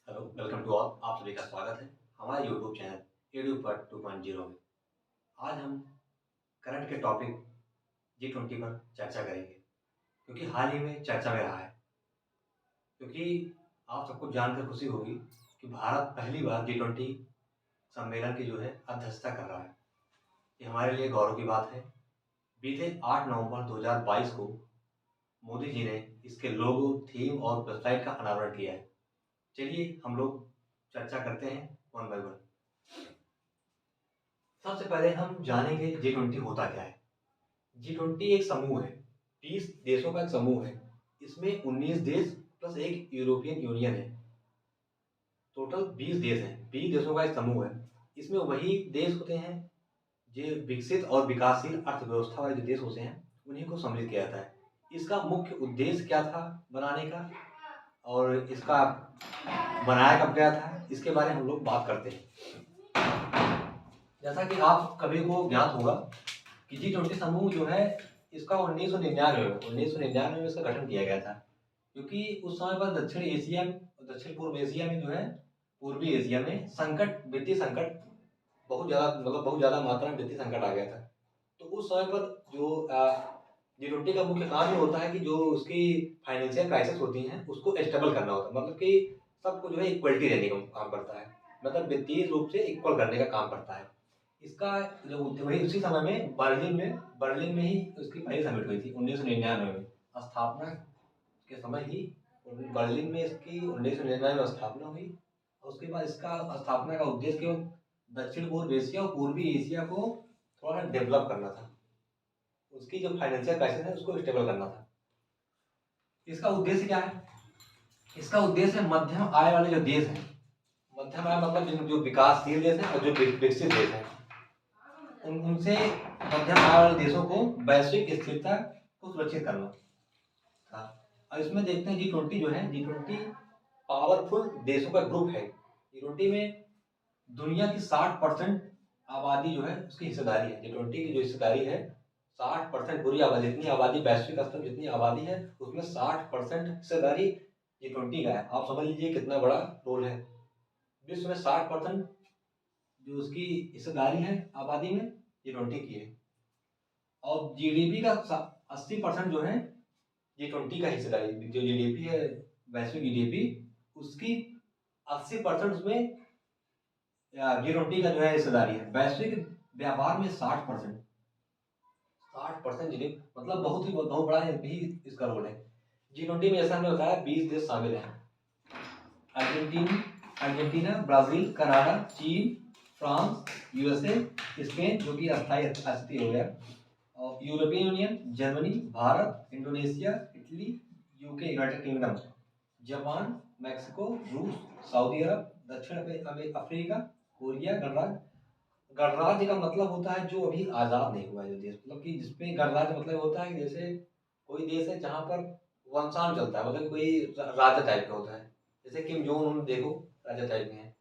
Hello, welcome to all. आप सभी का स्वागत है हमारे यूट्यूब चैनल एडुपर 2.0 में। आज हम करंट के टॉपिक G20 पर चर्चा करेंगे, क्योंकि हाल ही में चर्चा में रहा है। क्योंकि आप सबको जानकर खुशी होगी कि भारत पहली बार G20 सम्मेलन की जो है अध्यक्षता कर रहा है। ये हमारे लिए गौरव की बात है। बीते 8 नवंबर 2022 को मोदी जी ने इसके लोगो, थीम और वेबसाइट का अनावरण किया है। चलिए हम लोग चर्चा करते हैं वन बाय वन। सबसे पहले हम जानेंगे G20 होता क्या है। G20 एक समूह है, 20 देशों का एक समूह है। इसमें 19 देश प्लस एक यूरोपियन यूनियन है। टोटल 20 देश हैं। 20 देशों का एक समूह है। इसमें वही देश होते हैं जो विकसित और विकासशील अर्थव्यवस्था वाले जो देश होते हैं, उन्हीं को सम्मिलित किया जाता है। इसका मुख्य उद्देश्य क्या था बनाने का, और इसका बनाया कब गया था, इसके बारे में हम लोग बात करते हैं। जैसा कि आप कभी को ज्ञात होगा कि G20 समूह जो है, इसका 1999 में इसका गठन किया गया था। क्योंकि उस समय पर दक्षिण पूर्व एशिया में जो है, पूर्वी एशिया में वित्तीय संकट बहुत ज़्यादा मात्रा में वित्तीय संकट आ गया था। तो उस समय पर जो G20 का मुख्य काम ये होता है कि जो उसकी फाइनेंशियल क्राइसिस होती हैं उसको स्टेबल करना होता है। मतलब कि सबको जो है इक्वलिटी देने का काम करता है, मतलब वित्तीय रूप से इक्वल करने का काम करता है। इसका जो वही उसी समय में बर्लिन में ही उसकी पहली समिट हुई थी 1999 में। स्थापना के समय ही बर्लिन में इसकी 1999 में स्थापना हुई। और उसके बाद इसका स्थापना का उद्देश्य केवल दक्षिण पूर्व एशिया और पूर्वी एशिया को थोड़ा डेवलप करना था। उसकी जो फाइनेंशियल क्राइसिस है उसको स्टेबल करना था। इसका उद्देश्य क्या है? इसका उद्देश्य मध्यम आय वाले जो देश हैं, मध्यम आय मतलब जो विकासशील देश हैं और जो विकसित देश हैं, उनसे मध्यम आय वाले देशों को वैश्विक स्थिरता को सुरक्षित करना था। और इसमें देखते हैं G20 जो है, G20 पावरफुल देशों का ग्रुप है। G20 में दुनिया की 60% आबादी जो है उसकी हिस्सेदारी है। G20 की जो हिस्सेदारी है 60% पूरी आबादी, जितनी आबादी वैश्विक स्तर जितनी आबादी है उसमें 60% हिस्सेदारी G20 का है। आप समझ लीजिए कितना बड़ा रोल है। विश्व में 60% जो उसकी हिस्सेदारी है आबादी में G20 की है। और GDP का 80% जो है G20 का हिस्सेदारी, जो GDP है वैश्विक GDP उसकी 80% उसमें G20 का जो है हिस्सेदारी है। वैश्विक व्यापार में 60% GDP, मतलब बहुत बड़ा ही इसका रोल है। G20 में जैसा हमने बताया 20 देश शामिल हैं। अर्जेंटीना, ब्राजील, कनाडा, चीन, फ्रांस, यूएसए, स्पेन जो कि अस्थायी स्थिति हो गया, और European union, Germany, Bharat, Indonesia, Italy, UK United kingdom, Japan, Mexico, रूस, सऊदी अरब, दक्षिण अफ्रीका, कोरिया, गणराज्य का मतलब होता है जो अभी आज़ाद नहीं हुआ है जो देश, मतलब कि जिसमें गणराज्य मतलब होता है कि जैसे कोई देश है जहाँ पर वंशान चलता है, मतलब कोई राजा टाइप का होता है। जैसे किम जोंग उन देखो, राजा टाइप में है।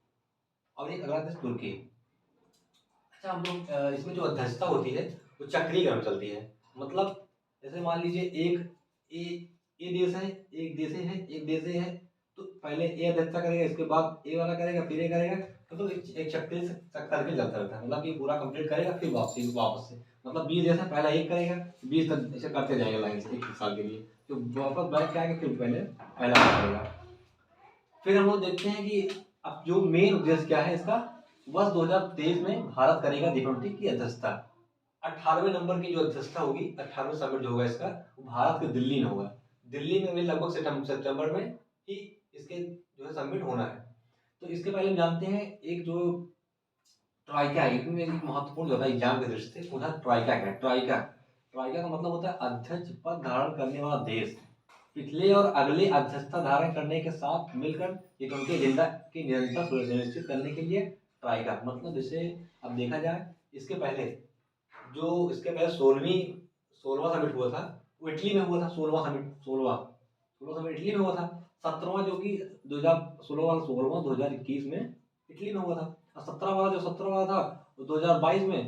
और एक अगला देश तुर्की है। अच्छा, हम लोग इसमें जो अध्यक्षता होती है वो चक्रीय क्रम चलती है। मतलब जैसे मान लीजिए ए देश है, एक देश है, तो पहले ए अध्यक्षता करेगा, इसके बाद ए वाला करेगा, फिर ए करेगा। तो एक चक्रीय सर्किल चलता रहता है, मतलब कि पूरा कंप्लीट करेगा फिर वापस से, मतलब 20 देश है, पहला एक करेगा, 20 तक ऐसे करते जाएंगे लाइन से एक साल के लिए, तो वापस बैठ के आएगा फिर पहले पहला करेगा। फिर हम लोग देखते हैं कि अब जो मेन उद्देश्य क्या है इसका, वर्ष 2023 में भारत करेगा G20 की अध्यक्षता। 18वें नंबर की जो अध्यक्षता होगी, 18वें समिट जो होगा इसका, वो भारत के दिल्ली में होगा। दिल्ली में भी लगभग सितंबर में ही इसके जो है समिट होना है। तो इसके पहले हम जानते हैं एक जो ट्राइका है, इसमें एक महत्वपूर्ण होता है एग्जाम के दृष्टि से, उधर ट्राइका है। ट्राइका का मतलब होता है अध्यक्ष पद धारण करने वाला देश। पिछले और अगले अध्यक्षता धारण करने के साथ मिलकर G20 एजेंडा की निरंतर सुनिश्चित करने के लिए ट्राइका, मतलब जैसे अब देखा जाए इसके पहले 16वां समिट हुआ था वो इटली में हुआ था। 16वां समिट इटली में हुआ था। 17वां जो कि 2021 में इटली में हुआ था। और 17वां वाला था वो 2022 में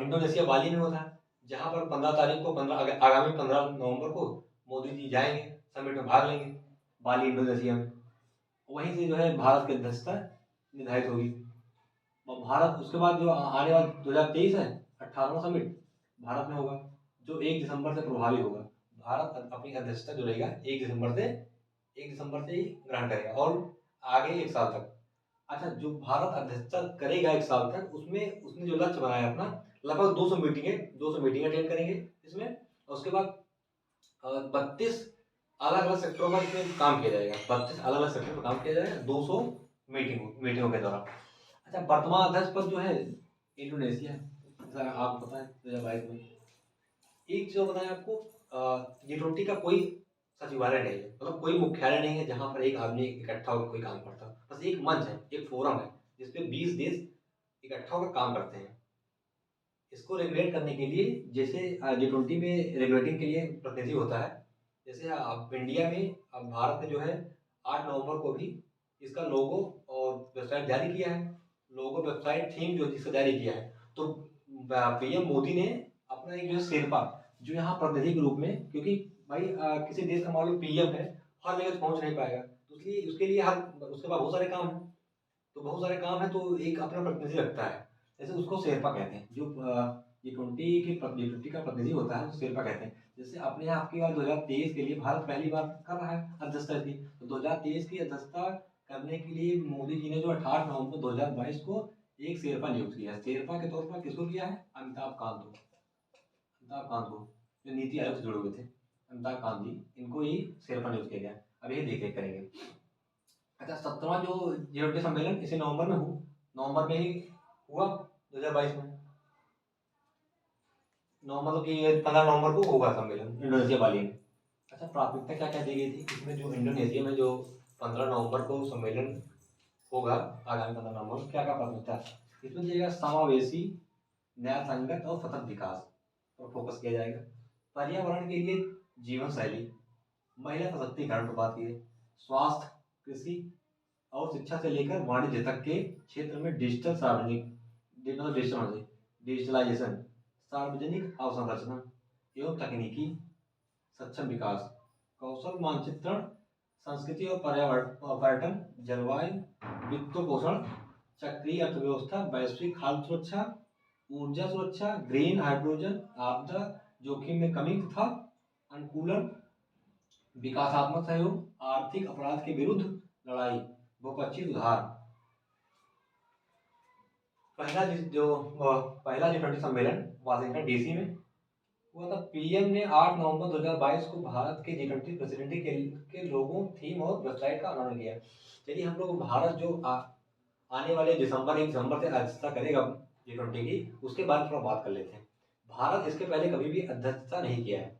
इंडोनेशिया बाली में हुआ था, जहाँ पर 15 आगामी 15 नवंबर को मोदी जी जाएंगे, समिट में भाग लेंगे बाली इंडोनेशिया में। वहीं से जो है भारत की अध्यक्षता निर्धारित होगी। और भारत उसके बाद जो आने वाला 2023 है 18वां समिट भारत में होगा, जो 1 दिसंबर से प्रभावी होगा। भारत अपनी अध्यक्षता जो रहेगा 1 दिसंबर से ही ग्रहण करेगा और आगे 1 साल तक। अच्छा, जो भारत अध्यक्षता करेगा 1 साल तक, उसमें उसने जो लक्ष्य बनाया अपना, लगभग 200 मीटिंगें अटेंड करेंगे इसमें। और उसके बाद 32 अलग-अलग सेक्टरों पर इसमें काम किया जाएगा। 32 अलग-अलग सेक्टर पर काम किया जाएगा 200 मीटिंगों के दौरान। अच्छा, वर्तमान अध्यक्ष पद जो है इंडोनेशिया है, जैसा आपको पता है 2022 में। एक चीज़ और बताएं आपको, G20 का कोई सचिवालय नहीं है, मतलब कोई मुख्यालय नहीं है जहाँ पर एक आदमी इकट्ठा होकर कोई काम करता हो। बस एक मंच है, एक फोरम है जिसपे 20 देश इकट्ठा होकर काम करते हैं। इसको रेगुलेट करने के लिए, जैसे G20 में रेगुलेटिंग के लिए प्रतिनिधि होता है, जैसे अब इंडिया में, अब भारत ने जो है 8 नवंबर को भी इसका लोगो और वेबसाइट जारी किया है। लोगो, वेबसाइट, थीम जो जिसका जारी किया है। तो पीएम मोदी ने अपना एक जो है शेरपा, जो यहाँ प्रतिनिधि के रूप में, क्योंकि भाई किसी देश का मान लो पीएम है, हर जगह पहुँच नहीं पाएगा, तो इसलिए उसके लिए हर उसके पास बहुत सारे काम हैं। तो बहुत सारे काम है, तो एक अपना प्रतिनिधि रखता है, जैसे उसको शेरपा कहते हैं। जो G20 का प्रतिनिधि होता है उसको शेरपा कहते हैं। जैसे अपने यहाँ आपकी बार 2023 के लिए भारत पहली बार कर रहा है अध्यक्षता की, तो 2023 की अध्यक्षता करने के लिए मोदी जी ने जो 18 नवंबर 2022 को एक शेरपा नियुक्त किया है। शेरपा के तौर पर किसको किया है? अमिताभ कांत को, जो नीति आयोग से जुड़े हुए थे, अमिताभ कांत जी, इनको ही शेरपा नियुक्त किया गया। अब ये देख करेंगे। अच्छा, 17वां जो G20 सम्मेलन इसी नवंबर में ही हुआ 2022 में। नवंबर की 15 नवंबर को होगा सम्मेलन इंडोनेशिया बाली में। अच्छा, प्राथमिकता क्या क्या दी गई थी इसमें? जो इंडोनेशिया में जो 15 नवंबर को सम्मेलन होगा, आगामी 15 नवंबर को, क्या क्या प्राथमिकता इसमें दिएगा? समावेशी, न्याय संगत और सतत विकास पर फोकस किया जाएगा। पर्यावरण के लिए जीवन शैली, महिला सशक्तिकरण पर बात की है, स्वास्थ्य, कृषि और शिक्षा से लेकर वाणिज्य तक के क्षेत्र में डिजिटलाइजेशन, सार्वजनिक अवसंरचना एवं तकनीकी सक्षम विकास, कौशल मानचित्रण, संस्कृति और पर्यटन, जलवायु, वित्त पोषण, चक्रीय अर्थव्यवस्था, वैश्विक खाद्य सुरक्षा, ऊर्जा सुरक्षा, ग्रीन हाइड्रोजन, आपदा जोखिम में कमी तथा अनुकूलन, विकासात्मक सहयोग, आर्थिक अपराध के विरुद्ध लड़ाई, बहुपक्षीय सुधार। पहला G20 सम्मेलन वाशिंगटन डीसी में हुआ था। पीएम ने 8 नवंबर 2022 को भारत के G20 प्रेसिडेंसी के लोगों, थीम और वेबसाइट का अनावरण किया। चलिए, हम लोग भारत जो आने वाले 1 दिसंबर से अध्यक्षता करेगा G20 की, उसके बारे में थोड़ा बात कर लेते हैं। भारत इसके पहले कभी भी अध्यक्षता नहीं किया है।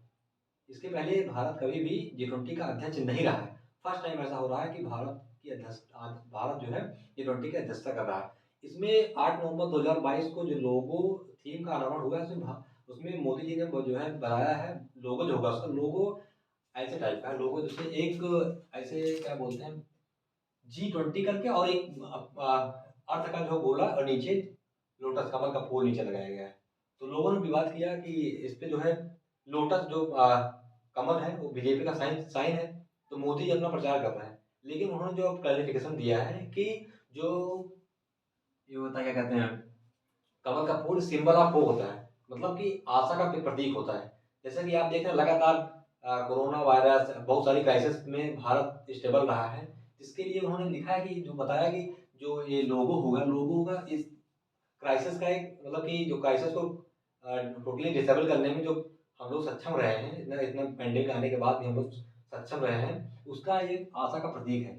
इसके पहले भारत कभी भी G20 का अध्यक्ष नहीं रहा है। फर्स्ट टाइम ऐसा हो रहा है कि भारत जो है G20 की अध्यक्षता कर रहा है। इसमें 8 नवंबर 2022 को जो लोगो, थीम का अनावरण हुआ है, उसमें मोदी जी ने जो है बनाया है लोगो, जो होगा उसका लोगो ऐसे टाइप का है। लोगो जैसे एक ऐसे क्या बोलते हैं, G20 करके, और एक अर्थ का जो गोला और नीचे लोटस कमल का फूल नीचे लगाया गया है। तो लोगों ने विवाद किया कि इस पे जो है लोटस जो कमल है वो बीजेपी का साइन है, तो मोदी जी अपना प्रचार कर रहे हैं। लेकिन उन्होंने जो क्लैरिफिकेशन दिया है कि जो ये होता है, क्या कहते हैं, कमल का फूल सिंबल ऑफ होप होता है, मतलब कि आशा का प्रतीक होता है। जैसा कि आप देख रहे हैं लगातार कोरोना वायरस, बहुत सारी क्राइसिस में भारत स्टेबल रहा है। इसके लिए उन्होंने लिखा है कि जो बताया कि जो ये लोगो होगा इस क्राइसिस का एक, मतलब कि जो क्राइसिस को टोटली डिसेबल करने में जो हम लोग सक्षम रहे हैं, इतना इतना पेंडेमिक आने के बाद भी हम लोग सक्षम रहे हैं, उसका एक आशा का प्रतीक है।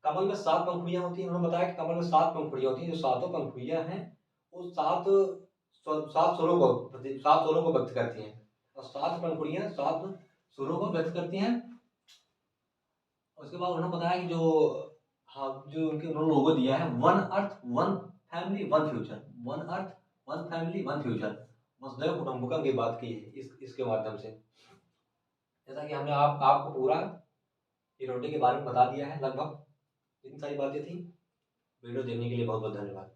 कमल में 7 पंखुड़ियां होती हैं। उन्होंने बताया कि कमल में 7 पंखुड़ियां होती हैं। जो सातों पंखुड़ियां हैं वो सात स्वरों को व्यक्त करती हैं, और 7 पंखुड़ियां 7 स्वरों को व्यक्त करती हैं। उसके बाद उन्होंने बताया कि जो उन्होंने लोगो दिया है, one earth one family one future, one earth one family one future, वसुधैव कुटुंबकम की बात की है इसके माध्यम से। जैसा कि हमने आपको पूरा G20 के बारे में बता दिया है लगभग, इतनी सारी बातें थी। वीडियो देखने के लिए बहुत बहुत धन्यवाद।